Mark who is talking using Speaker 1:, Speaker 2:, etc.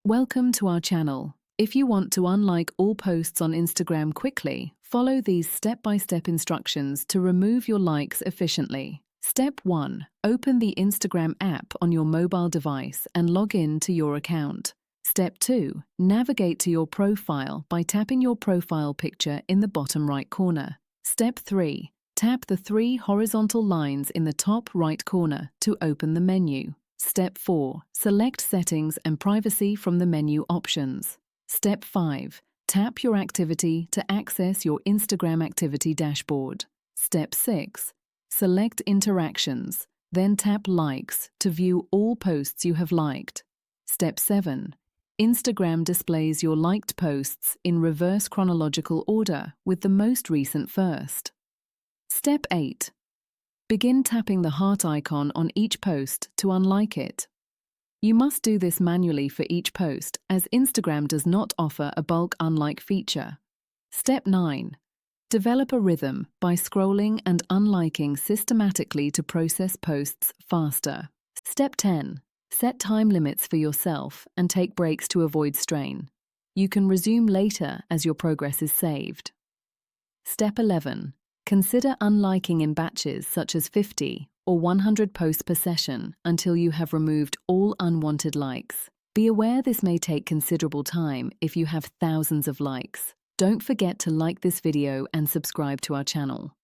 Speaker 1: Welcome to our channel. If you want to unlike all posts on Instagram quickly, follow these step-by-step instructions to remove your likes efficiently. Step 1. Open the Instagram app on your mobile device and log in to your account. Step 2. Navigate to your profile by tapping your profile picture in the bottom right corner. Step 3. Tap the 3 horizontal lines in the top right corner to open the menu. Step 4. Select Settings and Privacy from the menu options. Step 5. Tap your activity to access your Instagram activity dashboard. Step 6. Select Interactions, then tap Likes to view all posts you have liked. Step 7. Instagram displays your liked posts in reverse chronological order with the most recent first. Step 8. Begin tapping the heart icon on each post to unlike it. You must do this manually for each post, as Instagram does not offer a bulk unlike feature. Step 9. Develop a rhythm by scrolling and unliking systematically to process posts faster. Step 10. Set time limits for yourself and take breaks to avoid strain. You can resume later as your progress is saved. Step 11. Consider unliking in batches such as 50 or 100 posts per session until you have removed all unwanted likes. Be aware this may take considerable time if you have thousands of likes. Don't forget to like this video and subscribe to our channel.